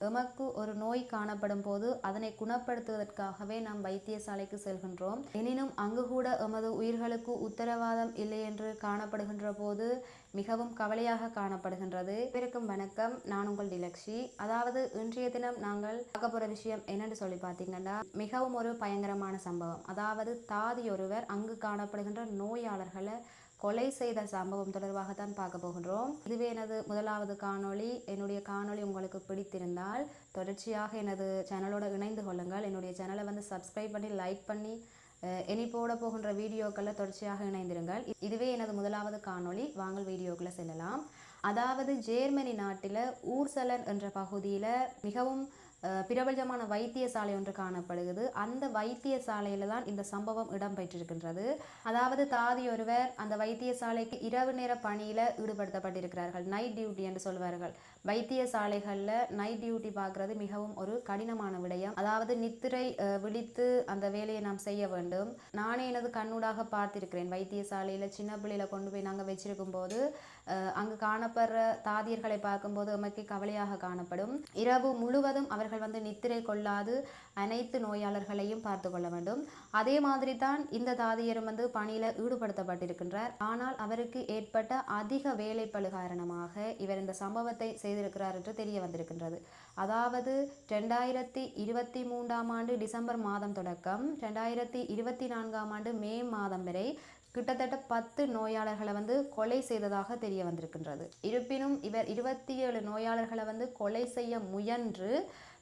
எமக்கு ஒரு நோய் காணப்படும் போது அதனை குணப்படுத்துவதற்காகவே நாம் வைத்தியசாலைக்கு செல்கின்றோம். எனினும் அங்கு கூட எமது உயிர்களுக்கு உத்தரவாதம் இல்லை என்று காணப்படுகின்ற போது மிகவும் கவலையாக காணப்படுகின்றது. அனைவருக்கும் வணக்கம். நான் உங்கள் டிலக்ஷி. அதாவது இன்றைய தினம் நாங்கள் பார்க்க போற விஷயம் என்னன்னு சொல்லி பார்த்தீங்கன்னா, மிகவும் ஒரு பயங்கரமான சம்பவம். அதாவது தாதி ஒருவர் அங்கு காணப்படுகின்ற நோயாளர்களை கொலை செய்த சம்பவம் தொடர்பாகத்தான் பார்க்க போகின்றோம். இதுவே எனது முதலாவது காணொளி. என்னுடைய காணொளி உங்களுக்கு பிடித்திருந்தால் தொடர்ச்சியாக எனது சேனலோடு இணைந்து கொள்ளுங்கள். என்னுடைய சேனலை சப்ஸ்கிரைப் பண்ணி லைக் பண்ணி இனி போட போகின்ற வீடியோக்களில் தொடர்ச்சியாக இணைந்திருங்கள். இதுவே எனது முதலாவது காணொளி. வாங்கள் வீடியோக்களை செல்லலாம். அதாவது ஜெர்மனி நாட்டில் ஊர்சலன் என்ற பகுதியில் மிகவும் பிரபலமான வைத்தியசாலை ஒன்று காணப்படுகிறது. அந்த வைத்தியசாலையில தான் இந்த சம்பவம் இடம்பெற்றிருக்கின்றது. அதாவது தாதி ஒருவர் அந்த வைத்தியசாலைக்கு இரவு நேர பணியில ஈடுபடுத்தப்பட்டிருக்கிறார்கள். நைட் டியூட்டி என்று சொல்வார்கள். வைத்தியசாலைகளில் நைட் டியூட்டி பார்க்கறது மிகவும் ஒரு கடினமான விடயம். அதாவது நித்திரை விழித்து அந்த வேலையை நாம் செய்ய வேண்டும். நானே எனது கண்ணூடாக பார்த்திருக்கிறேன். வைத்தியசாலையில் சின்ன பிள்ளையில கொண்டு போய் நாங்கள் வச்சிருக்கும் போது அங்கு காணப்படுற தாதியர்களை பார்க்கும்போது நமக்கு கவலையாக காணப்படும். இரவு முழுவதும் அவர்கள் நித்திரை கொள்ளாது அனைத்து நோயாளர்களையும் பார்த்து கொள்ள வேண்டும். அதே மாதிரி தான் இந்த தாதியரும் பணியில ஈடுபடுத்தப்பட்டிருக்கின்றார். ஆனால் அவருக்கு ஏற்பட்ட அதிக வேலைப்பளு காரணமாக இவர் இந்த சம்பவத்தை செய்திருக்கிறார் என்று தெரிய வந்திருக்கின்றது. அதாவது 2023 ஆண்டு டிசம்பர் மாதம் தொடக்கம் 2024 ஆண்டு மே மாதம் வரை கிட்டத்தட்ட 10 நோயாளர்களை கொலை செய்ததாக தெரிய வந்திருக்கின்றது. இருப்பினும் இவர் 27 நோயாளர்களை கொலை செய்ய முயன்று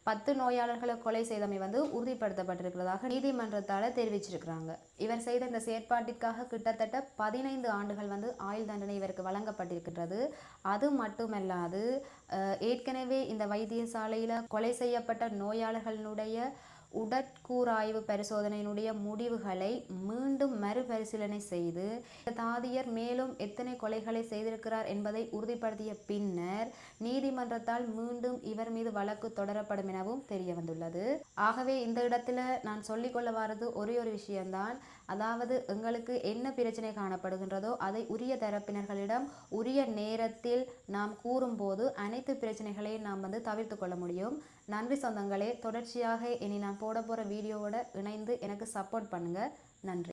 10 நோயாளர்களை கொலை செய்தமை உறுதிப்படுத்தப்பட்டிருக்கிறதாக நீதிமன்றத்தால் தெரிவிச்சிருக்கிறாங்க. இவர் செய்த இந்த செயற்பாட்டிற்காக கிட்டத்தட்ட 15 ஆண்டுகள் ஆயுள் தண்டனை இவருக்கு வழங்கப்பட்டிருக்கின்றது. அது மட்டுமல்லாது ஏற்கனவே இந்த வைத்தியசாலையில் கொலை செய்யப்பட்ட நோயாளர்களுடைய உடற்கூறாய்வு பரிசோதனையினுடைய முடிவுகளை மீண்டும் மறுபரிசீலனை செய்து தாதியர் மேலும் எத்தனை கொலைகளை செய்திருக்கிறார் என்பதை உறுதிப்படுத்திய பின்னர் நீதிமன்றத்தால் மீண்டும் இவர் மீது வழக்கு தொடரப்படும் எனவும் தெரிய வந்துள்ளது. ஆகவே இந்த இடத்துல நான் சொல்லிக்கொள்ள வாரது ஒரே ஒரு விஷயம்தான். அதாவது எங்களுக்கு என்ன பிரச்சனை காணப்படுகின்றதோ அதை உரிய தரப்பினர்களிடம் உரிய நேரத்தில் நாம் கூறும்போது அனைத்து பிரச்சனைகளையும் நாம் தவிர்த்து கொள்ள முடியும். நன்றி சொந்தங்களே. தொடர்ச்சியாக இனி நான் போட போகிற வீடியோவோட இணைந்து எனக்கு சப்போர்ட் பண்ணுங்க. நன்றி.